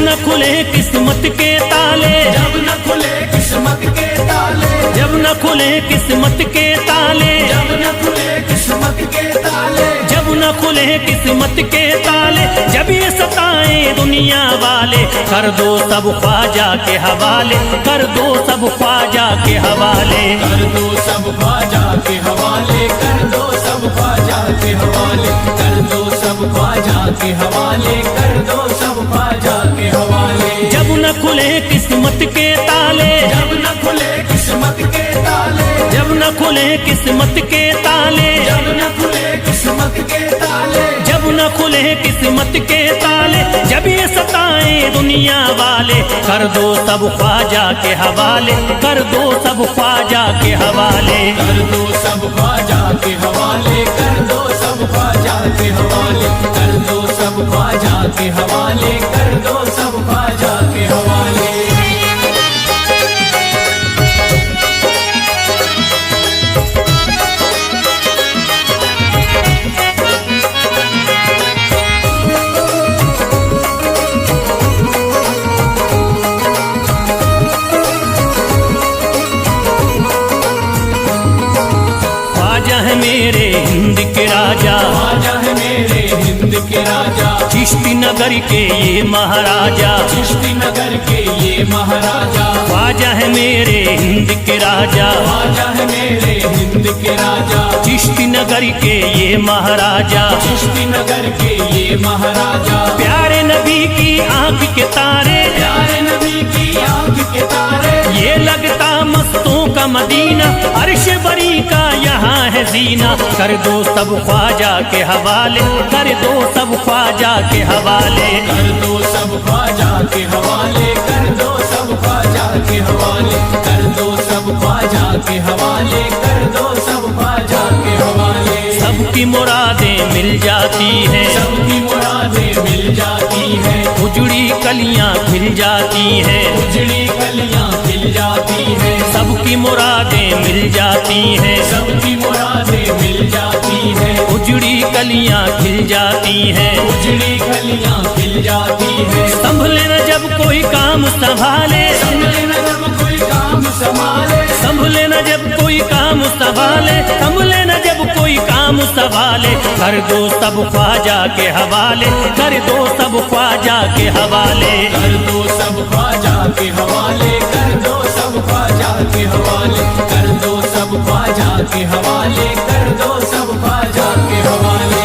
न खुले किस्मत के ताले, जब न खुले किस्मत के ताले, जब न खुले किस्मत के ताले, जब न खुले किस्मत के ताले, जब न खुले किस्मत के ताले, जब ये सताए दुनिया वाले, कर दो सब ख्वाजा के हवाले, कर दो सब ख्वाजा के हवाले, कर दो सब ख्वाजा के हवाले, कर दो सब ख्वाजा के हवाले, कर दो सब ख्वाजा के हवाले, कर दो सब ख्वाजा के हवाले। जब न खुले किस्मत के ताले, जब न खुले किस्मत के ताले, जब न खुले किस्मत के ताले, जब न खुले किस्मत के ताले, जब न खुले किस्मत के ताले, जब ये सताए दुनिया वाले, कर दो सब ख्वाजा के हवाले, कर दो सब ख्वाजा के हवाले, कर दो सब ख्वाजा के हवाले, कर दो सब ख्वाजा के हवाले, कर दो सब ख्वाजा के हवाले, कर दो सब ख्वाजा के हवाले। ख्वाजा है मेरे हिंद के राजा, ख्वाजा है मेरे हिंद के राजा, चिश्ती नगर के ये महाराजा, चिश्ती नगर के ये महाराजा, ख्वाजा है मेरे हिंद के राजा, ख्वाजा है मेरे हिंद के राजा, चिश्ती नगर के ये महाराजा, चिश्ती नगर के ये महाराजा, प्यारे नबी की आंख के तारे, प्यारे नबी की आंख के तारे, ये लगता मस्तों का मदीना, अर्श बरी का यहाँ है जीना, कर दो सब ख्वाजा के हवाले, कर दो सब ख्वाजा के हवाले, कर दो सब ख्वाजा के हवाले, कर दो सब ख्वाजा के हवाले, कर दो सब ख्वाजा के हवाले, कर दो सब ख्वाजा के हवाले। सबकी मुरादें मिल जाती हैं, सबकी मुरादें मिल जाती हैं, उजड़ी कलियां खिल जाती हैं, उजड़ी कलियां खिल जाती हैं, सबकी मुरादें मिल जाती हैं, सबकी मुरादें मिल जाती हैं, उजड़ी कलियां खिल जाती हैं, उजड़ी कलियां खिल जाती हैं। संभले न जब कोई काम संभाले, संभले न जब कोई काम संभाले, संभले न जब कोई काम संभाले, संभले न जब कोई काम संभाले, कर दो सब ख्वाजा के हवाले, कर दो सब ख्वाजा के हवाले, कर दो सब ख्वाजा के हवाले, कर दो सब ख्वाजा के हवाले, कर दो सब ख्वाजा के हवाले, कर दो सब ख्वाजा के हवाले।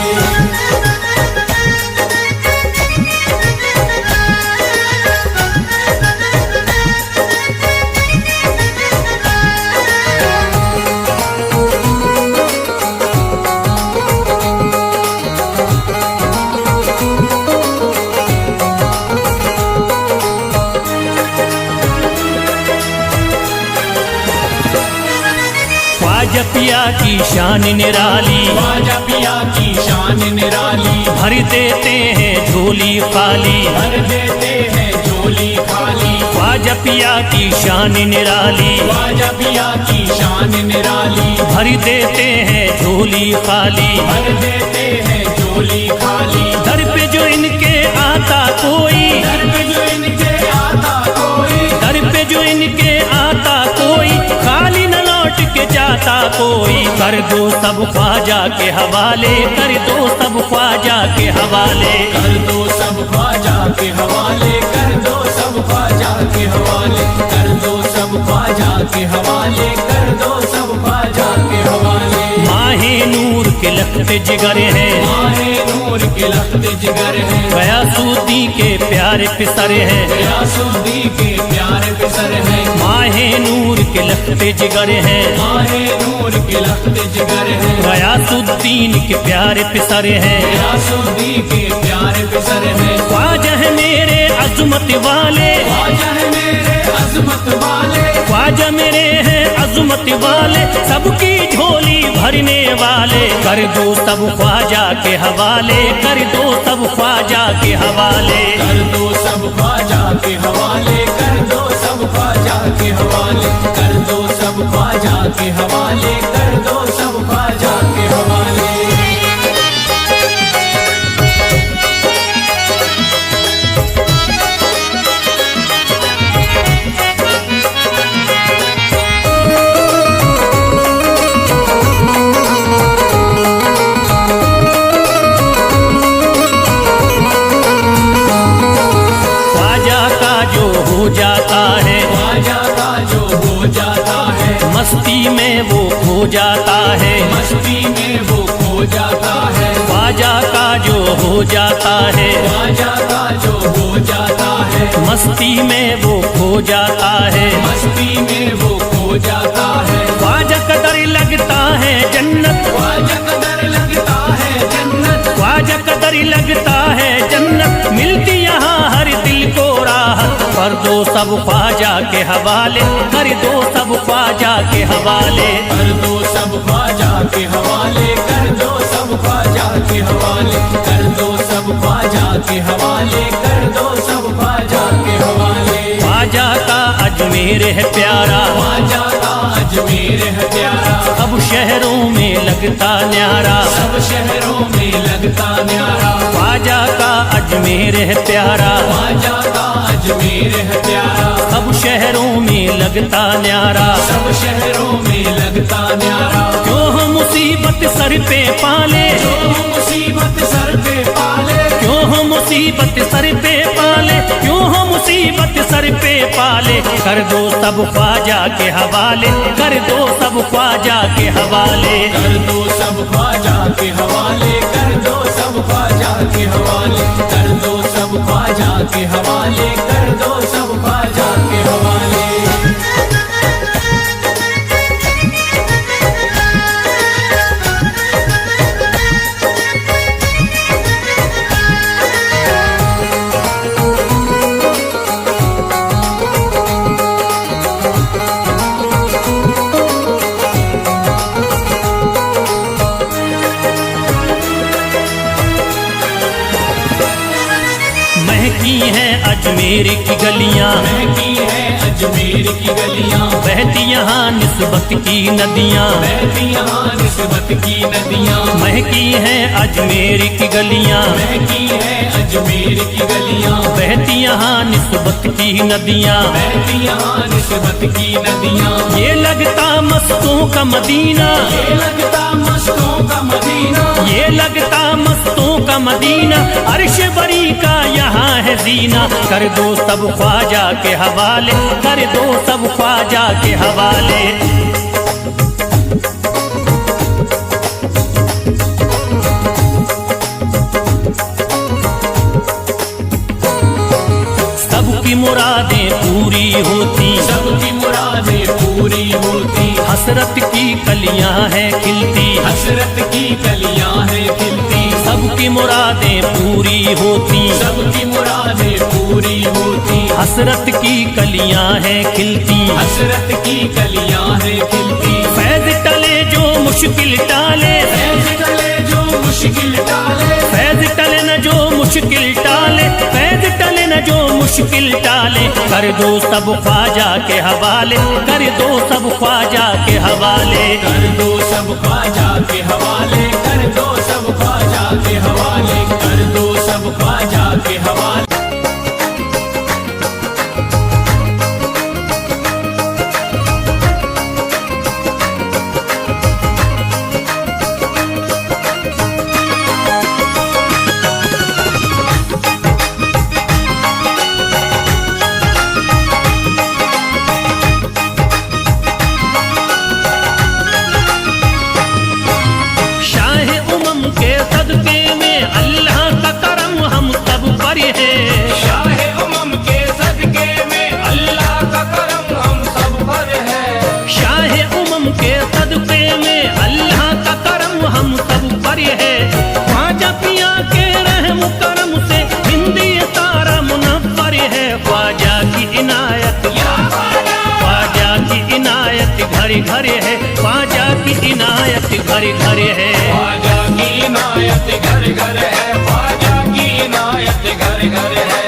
ख्वाजा पिया की शान निराली, ख्वाजा पिया की शान निराली, भर देते हैं झोली खाली, भर देते हैं झोली खाली, ख्वाजा पिया की शान निराली, ख्वाजा पिया की शान निराली, भर देते हैं झोली खाली, भर देते हैं झोली खाली, दर पे जो इनके आता कोई, दर पे जो इनके आता कोई, दर पे जो इनके आता कोई, खाली न लौट के जाता कोई, कर दो सब ख्वाजा के हवाले, कर दो सब ख्वाजा के हवाले, कर दो सब ख्वाजा के हवाले, कर दो सब ख्वाजा के हवाले, कर दो सब ख्वाजा के हवाले, कर दो सब ख्वाजा के हवाले। माहे नूर के लखते जिगर हैं, माहे नूर के लखते जिगर हैं, गयासुद्दी के प्यारे पिसर हैं, गयासुद्दी के प्यारे पिसर हैं, माहे नूर के लखते जिगर हैं, माहे नूर के लखते जिगर हैं, गयासुद्दीन के प्यारे पिसर हैं, गयासुद्दी के प्यारे पिसर हैं। ख्वाजा है मेरे अजमत वाले, ख्वाजा है मेरे अजमत वाले, ख्वाजा मेरे हैं अजमत वाले, सबकी झोली भरने वाले, कर दो सब ख्वाजा के हवाले, कर दो सब ख्वाजा के हवाले, कर दो सब ख्वाजा के हवाले, कर दो सब ख्वाजा के हवाले, कर दो सब ख्वाजा के हवाले, कर दो सब ख्वाजा के हवाले। जाता है, मस्ती में वो खो जाता है, ख्वाजा का जो हो जाता है, ख्वाजा का जो हो जाता है, मस्ती में वो खो जाता है, मस्ती में वो खो जाता है, ख्वाजा कदर लगता है जन्नत, ख्वाजा कदर लगता है जन्नत, ख्वाजा कदर लगता है जन्नत, मिलती यहाँ हर दिल को राहत, कर दो सब ख्वाजा के हवाले, कर दो सब ख्वाजा के हवाले, कर दो सब ख्वाजा के हवाले, कर दो सब ख्वाजा के हवाले, कर दो सब ख्वाजा के हवाले, कर दो सब ख्वाजा के हवाले। ख्वाजा का अजमेर है प्यारा, ख्वाजा का अजमेर है प्यारा, सब शहरों में लगता न्यारा, सब शहरों में लगता न्यारा, ख्वाजा का अजमेर है प्यारा, ख्वाजा का अजमेर है प्यारा, सब शहरों में लगता न्यारा, सब शहरों में लगता न्यारा, क्यों हम मुसीबत सर पे पाले, जो मुसीबत सर पे पाले, क्यों हम मुसीबत सर पे पाले, क्यों हम मुसीबत सर पे पाले, कर दो सब ख्वाजा के हवाले, कर दो सब ख्वाजा के हवाले, कर दो सब ख्वाजा के हवाले, कर दो सब ख्वाजा के हवाले, कर दो सब ख्वाजा के हवाले, कर दो सब ख्वाजा के हवाले। महकी हैं अजमेर की गलियां, महकी है अजमेर की गलियां, बहती यहाँ निस्बत की नदियां, बहती यहाँ निस्बत की नदियां, महकी हैं अजमेर की गलियां, महकी है अजमेर की गलियां, बहती यहाँ निस्बत की नदियां, बहती यहाँ निस्बत की नदियां, ये लगता मस्तों का मदीना, ये लगता मस्तों का मदीना, ये लगता मस्तों का मदीना, अर्श बरी का यहाँ है जीना, कर दो सब ख्वाजा के हवाले, कर दो सब ख्वाजा के हवाले। सबकी मुरादें पूरी होती, सबकी मुरादें पूरी होती, हसरत की कलियां हैं खिलती, हसरत की कलियां हैं खिलती, सबकी मुरादें पूरी होती, सबकी मुरादें पूरी होती, हसरत की कलियां हैं खिलती, हसरत की कलियां हैं खिलती, फैज टले जो मुश्किल टाले, फैज टले जो मुश्किल टाले, फैज टले न जो मुश्किल टाले, फैज टले न जो मुश्किल टाले, कर दो सब ख्वाजा के हवाले, कर दो सब ख्वाजा के हवाले, कर दो सब ख्वाजा के हवाले, कर दो सब ख्वाजा के हवाले, कर दो सब ख्वाजा के हवाले। घरे घरे है, ख्वाजा की इनायत घरे घरे है, ख्वाजा की इनायत घर घर है, ख्वाजा की इनायत घर घर है।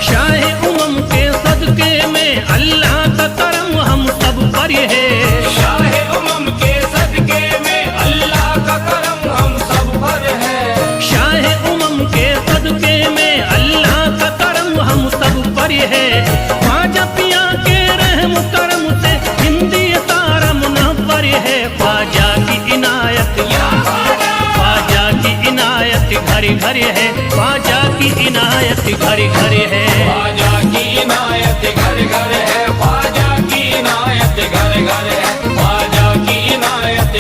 शाह उमम के सदके में अल्लाह का करम हम सब पर है, शाह उमम के सदके में अल्लाह का करम हम सब पर है, शाह उमम के सदके में अल्लाह का करम हम सब पर है, ख्वाजा पिया के रहम करम से हिंदी तारा मुनव्वर है, ख्वाजा की इनायत, ख्वाजा की इनायत घरे घरे है, ख्वाजा की इनायत घरे घरे है, ख्वाजा की इनायत घर घर है, ख्वाजा की इनायत घर घर है, ख्वाजा की इनायत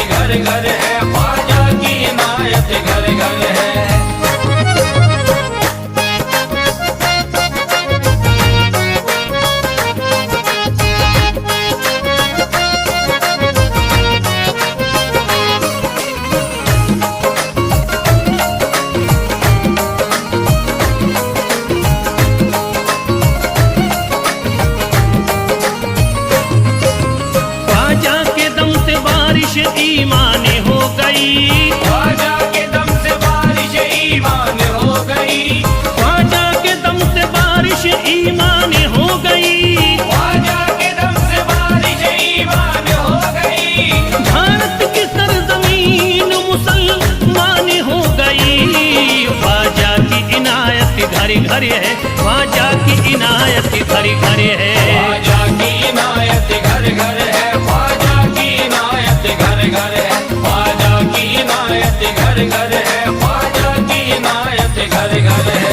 घरी घरी है, ख्वाजा की इनायत घरी घरी है। ख्वाजा की इनायत घर घर है, ख्वाजा की इनायत घर घर है, ख्वाजा की इनायत घर घर है, ख्वाजा की इनायत घर घर है।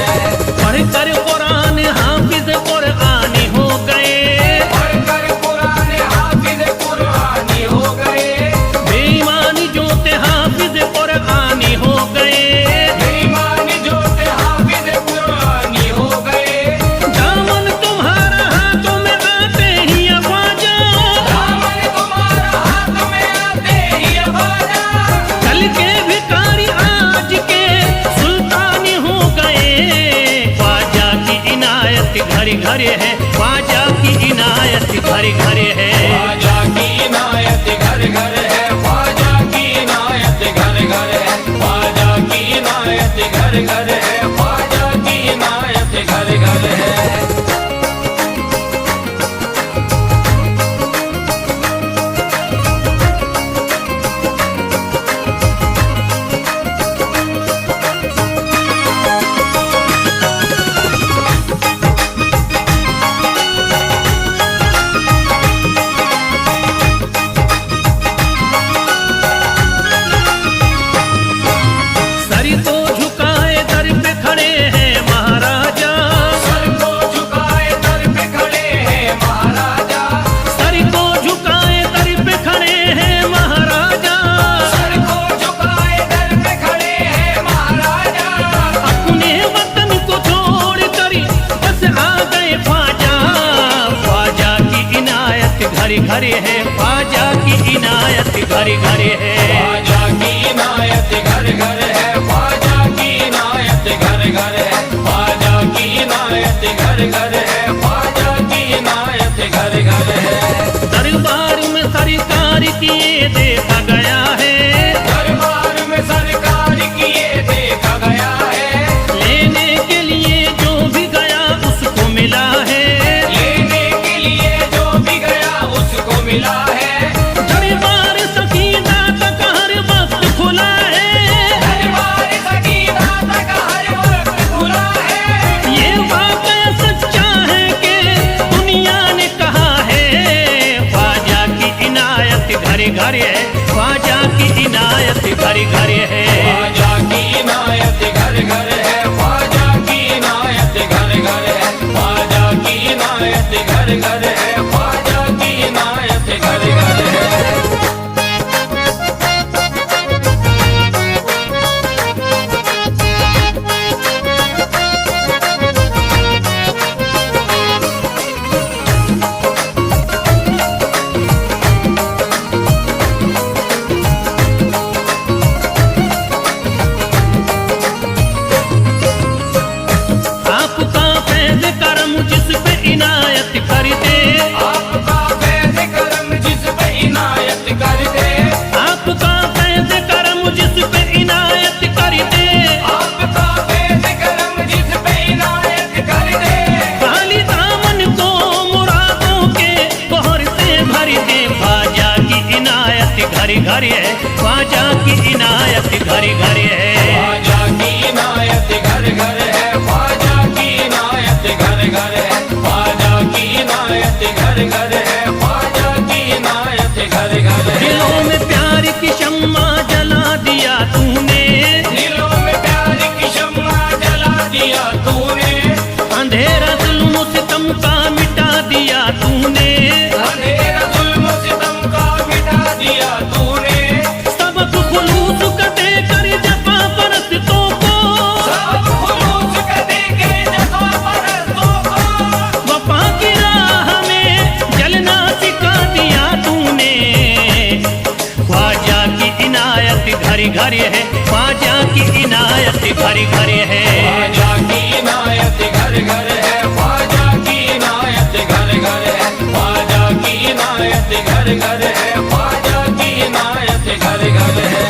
पढ़कर कुरान हाफिज कुरानी हो गए, पढ़कर कुरान हाफिज कुरानी हो गए, बेईमानी जो थे हाफिज कुरानी हो गए, बेईमानी जो थे हाफिज कुरानी हो गए। दामन तुम्हारा हाथों में आते ही ख्वाजा, दामन तुम्हारा हाथ में आते ही ख्वाजा, कल के भिखारी आज के सुल्तानी हो गए। ख्वाजा की इनायत घरी घरी है, ख्वाजा की इनायत घरी घरी है। ख्वाजा की इनायत घर घर है, ख्वाजा की इनायत घर घर है, ख्वाजा की इनायत घर घर है, ख्वाजा की इनायत घर घर है। सर को झुकाए दर पे खड़े हैं महाराजा, सर को झुकाए दर पे खड़े हैं महाराजा, सर को झुकाए दर पे खड़े हैं महाराजा, सर को झुकाए दर पे खड़े हैं महाराजा। अपने वतन को छोड़ कर बस आ गए ख्वाजा। ख्वाजा की इनायत घरी घरी है, ख्वाजा की इनायत घरी घरी है। ख्वाजा की इनायत घर घर है, ख्वाजा की इनायत घर घर है, ख्वाजा की इनायत घर घर है, ख्वाजा की इनायत घर घर है। दरबार में सरकार किए देखा गया है, दरबार में सरकार किए देखा गया है, लेने के लिए जो भी गया उसको मिला है, लेने के लिए जो भी गया उसको मिला है। दरबार सकीना तक हर वक्त खुला है, दरबार सकीना तक हर वक्त खुला है। ये वाकया सच्चा है कि दुनिया ने कहा है। ख्वाजा की इनायत घरे घरे है, ख्वाजा की इनायत घरे घरे है। ख्वाजा की इनायत घर घर है, ख्वाजा की इनायत घर घर है, ख्वाजा की इनायत घर घर है, ख्वाजा की इनायत घर घर है। आपका फैज़ करम जिस पे इनायत कर दे, आपका फैज़ करम जिस पे इनायत कर दे, आपका फैज़ करम जिस पे इनायत कर दे, आपका फैज़ करम जिस पे इनायत कर दे। खाली दामन को मुरादों के बहर से भर दे। ख्वाजा की इनायत घरी घरी है, ख्वाजा की इनायत घरी घरी है। ख्वाजा की इनायत घर घर है, ख्वाजा की इनायत घर घर है, ख्वाजा की इनायत घर घर है, ख्वाजा की इनायत घर घर है। दिलों में प्यार की शम्मा जला दिया तूने, दिलों में प्यार की शम्मा जला दिया तूने, अंधेरा जुल्म सितम का मिटा दिया तूने, अंधेरा जुल्म सितम का मिटा दिया तूने। सबक खुलूस का देकर जफा परस्तों को, सब खुलूस का देके जफा परस्तों को, वफा की राह में जलना सिखा दिया तूने। ख्वाजा की इनायत घरी घरी है, ख्वाजा की इनायत घरी घरी है। ख्वाजा की इनायत घर घर है, ख्वाजा की इनायत घर घर है, ख्वाजा की इनायत घर घर है, ख्वाजा की इनायत घर घर है।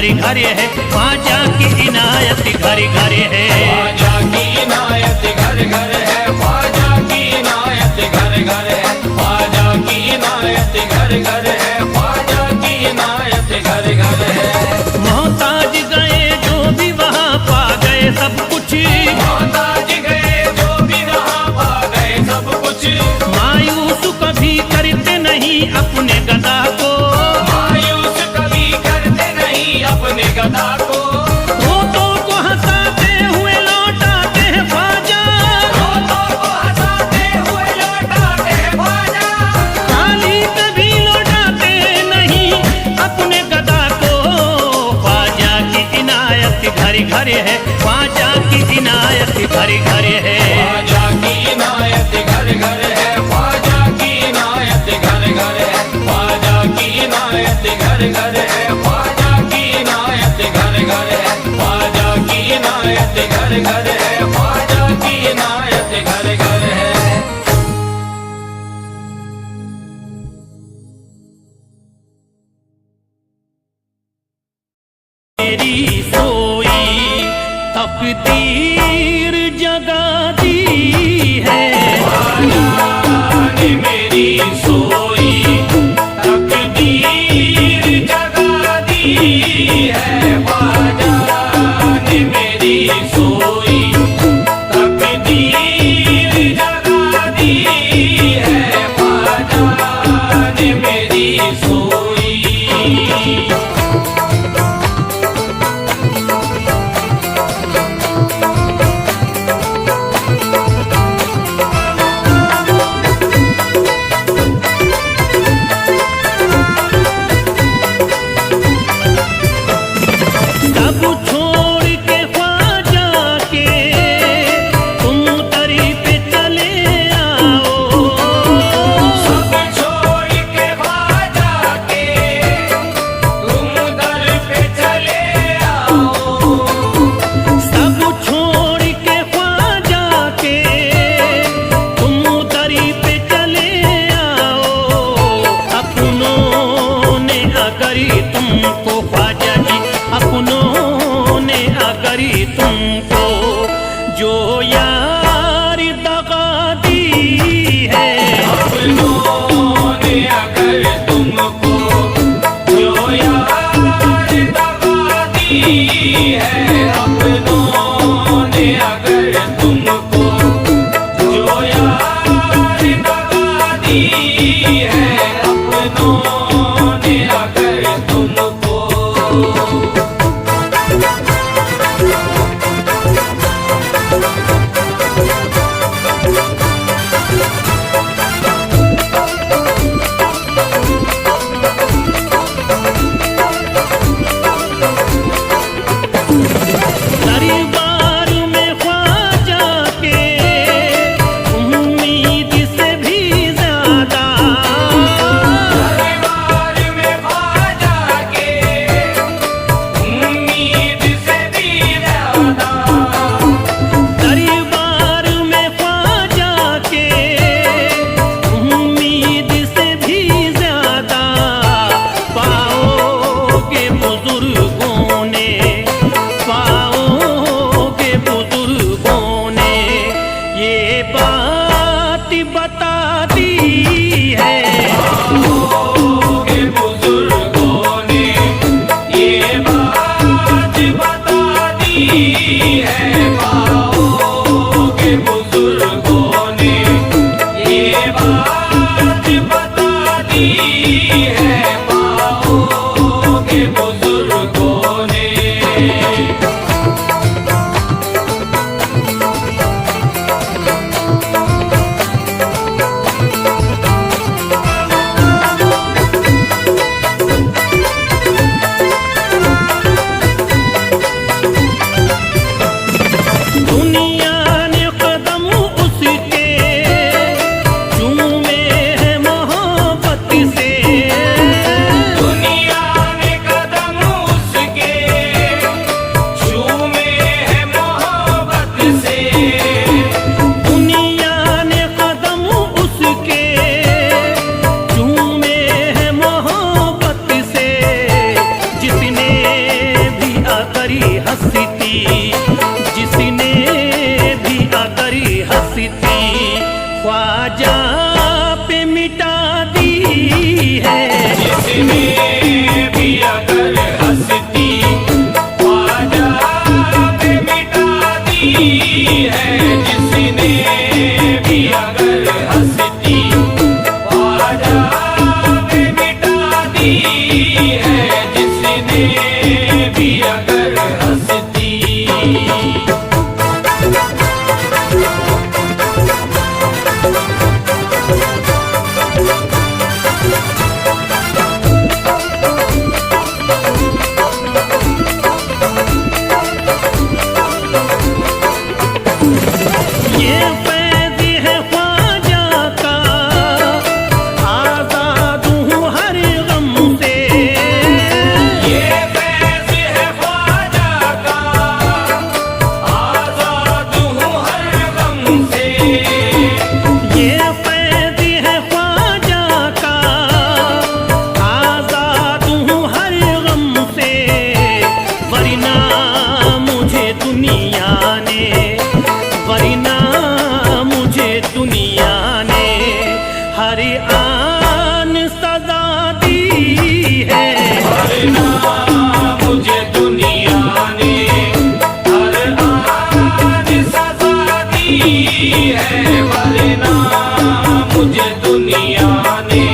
घर घर है, ख्वाजा की इनायत घर घर है। ख्वाजा की इनायत घर घर है, ख्वाजा की इनायत घर घर है, ख्वाजा की इनायत घर घर है, ख्वाजा की इनायत घर घर है। मोहताज गए जो भी वहाँ पा गए सब कुछ, मोहताज गए जो भी वहाँ पा गए सब कुछ। मायूस कभी करते नहीं अपने गदा को, मायूस कभी करते नहीं अपने गदा को। रोतों को हंसाते हुए लौटाते हैं ख्वाजा, रोतों को हंसाते हुए लौटाते हैं ख्वाजा। खाली कभी लौटाते नहीं अपने गदा को। ख्वाजा की इनायत घर घर है, ख्वाजा की इनायत घर घर है। ख्वाजा की इनायत घर घर है, ख्वाजा की इनायत घर घर है, ख्वाजा की इनायत घर घर है, ख्वाजा की इनायत घर घर है, ख्वाजा की इनायत घर घर है, ख्वाजा की इनायत घर घर है। मेरी सोई तकदीर जगा दी है, ने मेरी सोई तकदीर जगा दी है, ख्वाजा ने मेरी सोई तकदीर जगा दी है, ख्वाजा ने मेरी सोई। सब छोड़ के ख्वाजा के तुम दरी पे चले आओ, सब छोड़ के ख्वाजा के तुम दर पे चले आओ। सब छोड़ के ख्वाजा के तुम दरी पे चले आओ। अपनों ने अगर तुमको ख्वाजा जी, अपनों ने अगर तुमको जो यार दगा दी है, अपनों ने अगर तुमको जो यार दगा दी है, अपनों ने अगर तुमको जो यार दगा दी है, अपनों ने अगर तुमको। दरबार में ख्वाजा के उम्मीद से भी ज्यादा, दरबार में ख्वाजा के उम्मीद से भी ज्यादा। दरबार में ख्वाजा के उम्मीद से भी ज्यादा पाओगे बुजुर्गों ने, पाओगे बुजुर्गों ने ये बात बता दी है। पाओगे बुजुर्गों ने ये बात बता दी है, पाओगे बुजुर्गों ने ये बात बता दी है, पाओगे बुजुर्गों भी अगर हंसती। ये फैज़ है ख्वाजा का, आज़ाद हूँ हर गम से। ये फैज़ है ख्वाजा का, आज़ाद हूँ हर गम से। ये फैज़ है ख्वाजा का, आज़ाद हूँ हर गम से। वरना मुझे दुनिया ने, वरना मुझे दुनिया ने हर आन सजा दी है। वरना मुझे दुनिया ने हर आन सजा दी है। वरना मुझे दुनिया ने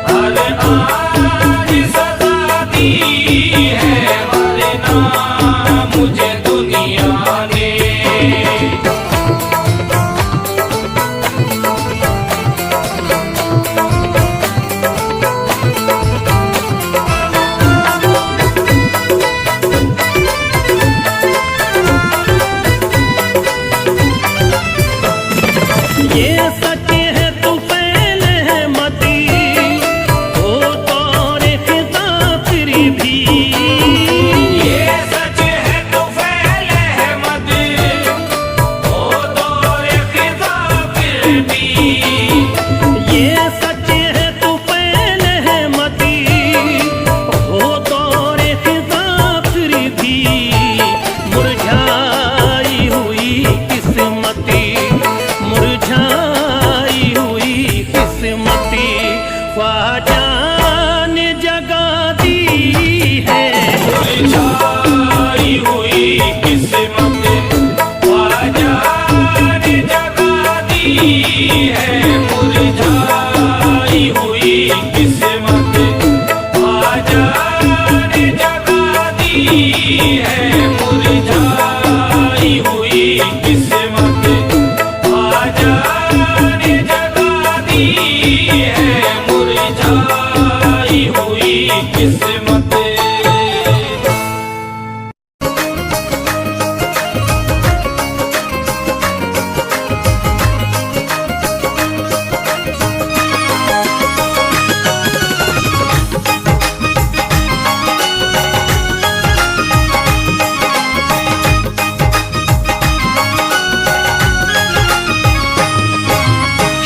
हर आन सजा दी है। वरना मुझे दुनिया ने। ये सच है तू पहले है मती, हो तौरे खिज़ा फिर भी। ये सच है तो फैले है मत, ओ दौरे खिज़ा फिर भी। ये सच है तू पहले है मती, हो दौरे खिज़ा फिर भी। मुरझाई हुई किस्मती, मुरझाई हुई किस्मती, ख्वाजा ने जगा दी है। मुरझाई हुई किस्मत ख्वाजा ने जगा दी है। मुरझाई हुई किस्मत ख्वाजा ने जगा दी है। मुरझाई हुई किस्मत ख्वाजा ने जगा दी है। मुरझाई हुई किस्मत।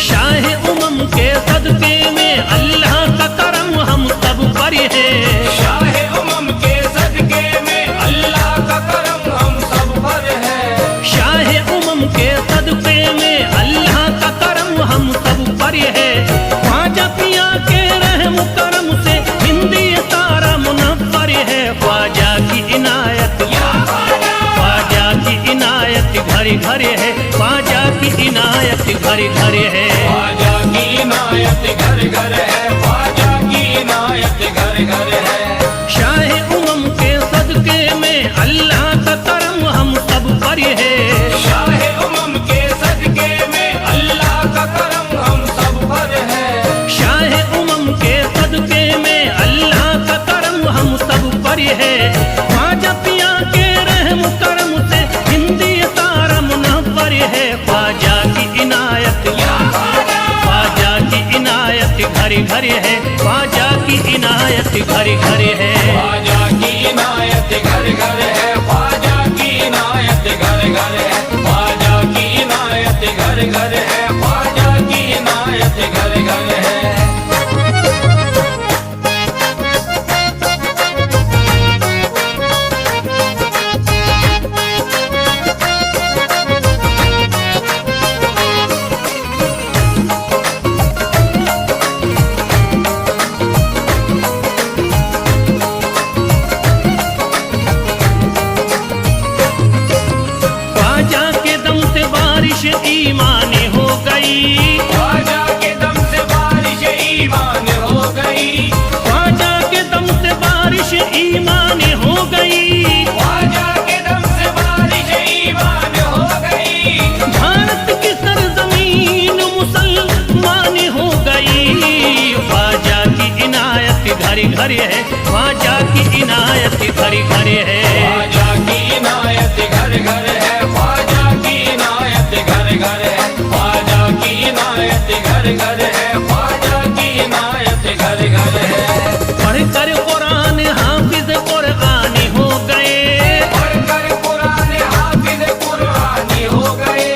शाह उमम के सदके में अल्लाह का करम हम सब पर है। शाह उमम के सदके में अल्लाह का करम हम सब पर है। शाह उमम के सदके में अल्लाह का करम हम सब पर है। ख्वाजा पिया के रहम करम से हिंदी सारा मुनव्वर है। ख्वाजा की इनायत, ख्वाजा की इनायत घर घर है। ख्वाजा की इनायत घर घर है। ख्वाजा की इनायत घर घर है। ख्वाजा की इनायत घर घर है। शाह उमम के सदके में अल्लाह का करम हम सब पर है। शाह उमम के सदके में अल्लाह का करम हम सब पर है। शाह उमम के सदके में अल्लाह का करम हम सब पर है। ख्वाजा पिया के रहम करम से हिंदी सारा मुनव्वर है। ख्वाजा की इनायत, ख्वाजा की इनायत घर घर है। ख्वाजा की इनायत घर घर है। ख्वाजा की इनायत घर घर है। ख्वाजा की इनायत घर घर है। ख्वाजा की इनायत घर घर है। ख्वाजा की इनायत घर घर है। गई, ख्वाजा के दम से बारिश ईमान हो गई, भारत की सरजमीन मुसलमान हो गई। ख्वाजा की इनायत घर घर है, ख्वाजा की इनायत घर घर है। ख्वाजा की इनायत घर घर है, ख्वाजा की इनायत घर घर है, ख्वाजा की इनायत घर घर है, ख्वाजा की इनायत घर घर है। पढ़कर कुरान हाफिज कुरानी हो गए, पढ़कर कुरान हाफिज कुरानी हो गए,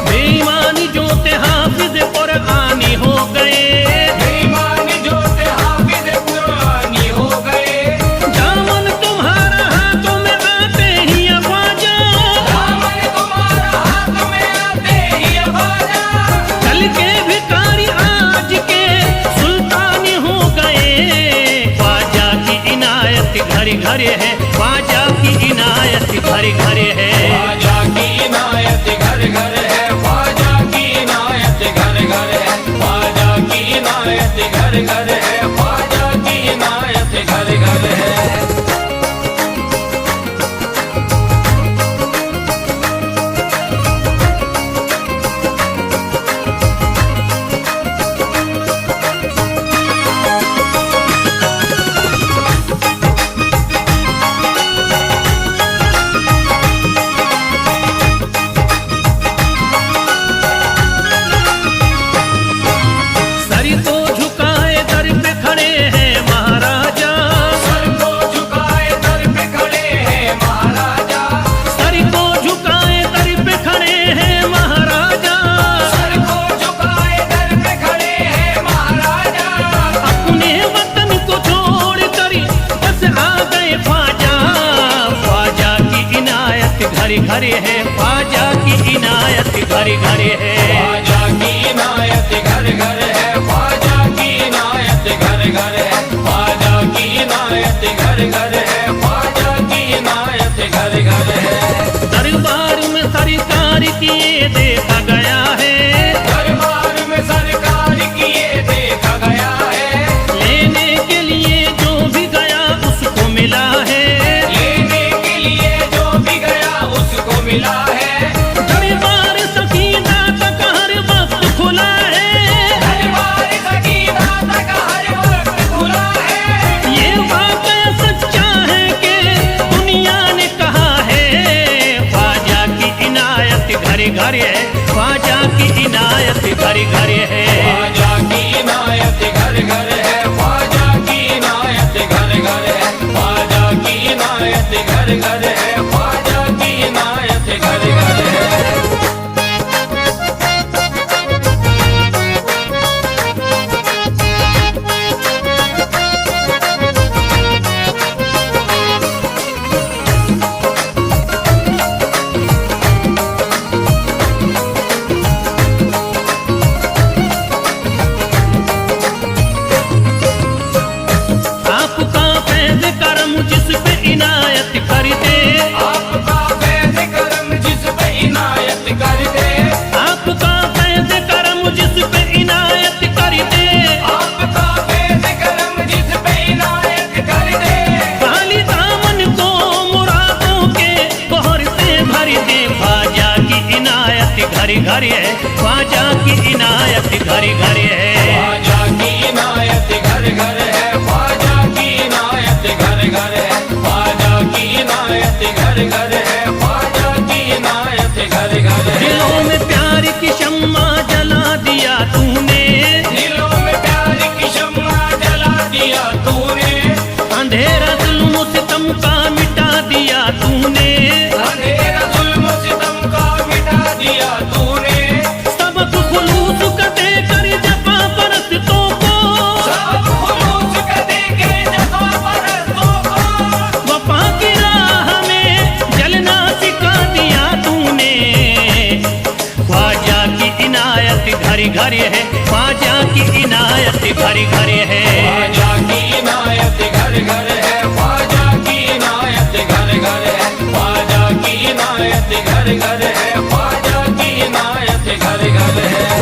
बेईमान जो थे हाफिज कुरानी हो गए। बेईमान जो थे हाफिज कुरानी हो गए, दामन तुम्हारा हाथों में आते ही ख्वाजा, दामन तुम्हारा हाथ में आते ही ख्वाजा, कल के भिखारी आज के सुल्तान हो गए। ख्वाजा की इनायत घर घर है, ख्वाजा की इनायत घर घर है। ख्वाजा की इनायत घर घर है, ख्वाजा की इनायत घर घर है, ख्वाजा की इनायत घर घर है, ख्वाजा की इनायत घर घर है। सर को झुकाए दर पे खड़े हैं महाराजा, सर को झुकाए दर पे खड़े हैं महाराजा, सर को झुकाए दर पे खड़े हैं महाराजा। सर को झुकाए दर पे खड़े हैं महाराजा, अपने वतन को छोड़ कर बस आ गए ख्वाजा। ख्वाजा की इनायत घर घर है, ख्वाजा की इनायत घर घर है। ख्वाजा की इनायत घर घर है, ख्वाजा की इनायत घर घर है, ख्वाजा की इनायत घर घर है, ख्वाजा की इनायत घर घर है। दरबार में सरकार किए देखा गया है, दरबार में सरकार किए देखा गया है, लेने के लिए जो भी गया उसको मिला है। लेने के लिए जो भी गया उसको मिला है। दरबार सकीना तक हर वक्त खुला है, दरबार सकीना तक हर वक्त खुला है। ये वाकया सच्चा है कि दुनिया ने कहा है। ख्वाजा की इनायत घर घर है, ख्वाजा की इनायत घर घर है। ख्वाजा की इनायत घर घर है, ख्वाजा की इनायत घर घर है, ख्वाजा की इनायत घर घर है, ख्वाजा की इनायत घर घर है। आपका फैज़ करम जिस पे इनायत कर दे, आपका फैज़ करम जिस पे इनायत कर दे, आपका फैज़ करम जिस पे इनायत कर दे। आपका फैज़ करम जिस पे इनायत कर दे, खाली दामन को मुरादों के बहर से भर दे। ख्वाजा की इनायत घर घर है, ख्वाजा की इनायत घर घर है। ख्वाजा की इनायत घर घर है, ख्वाजा की इनायत घर घर है, ख्वाजा की इनायत घर घर है, ख्वाजा की इनायत घर घर है। दिलों में प्यार की शम्मा जला दिया तूने, दिलों में प्यार की शम्मा जला दिया तूने, अंधेरा जुल्म सितम का मिटा दिया तूने। अंधेरा जुल्म सितम का मिटा दिया तूने, सबक खुलूस का देकर जफा परस्तों को, सब खुलूस का देके जफा परस्तों को, वफा की राह में जलना सिखा दिया तूने। ख्वाजा की इनायत घर घर है, ख्वाजा की इनायत घर घर है। ख्वाजा की इनायत घर घर है, ख्वाजा की इनायत घर घर है, ख्वाजा की इनायत घर घर है, ख्वाजा की इनायत घर घर है।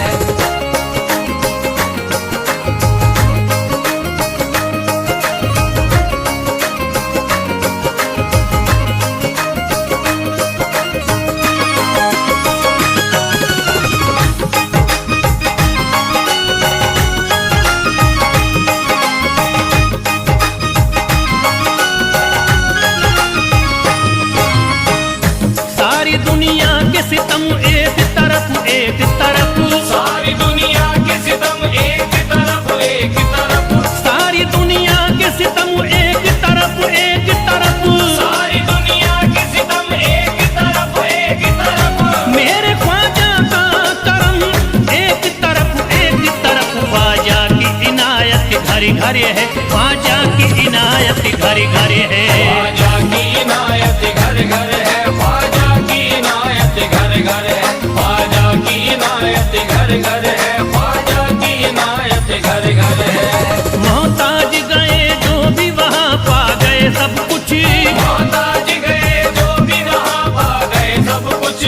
मोहताज गए जो भी रहा पा गए सब कुछ।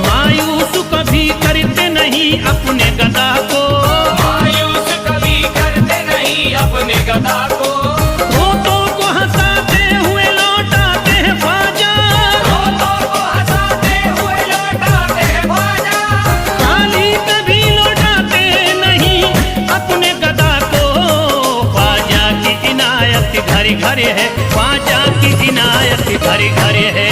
मायूस कभी करते नहीं अपने गदा को, मायूस कभी करते नहीं अपने गदा को। रोतों को हंसाते हुए लौटाते हैं ख्वाजा, रोतों को हंसाते हुए लौटाते हैं ख्वाजा। खाली कभी लौटाते नहीं अपने गदा को। ख्वाजा की इनायत घर घर है, ख्वाजा की इनायत घर घर है।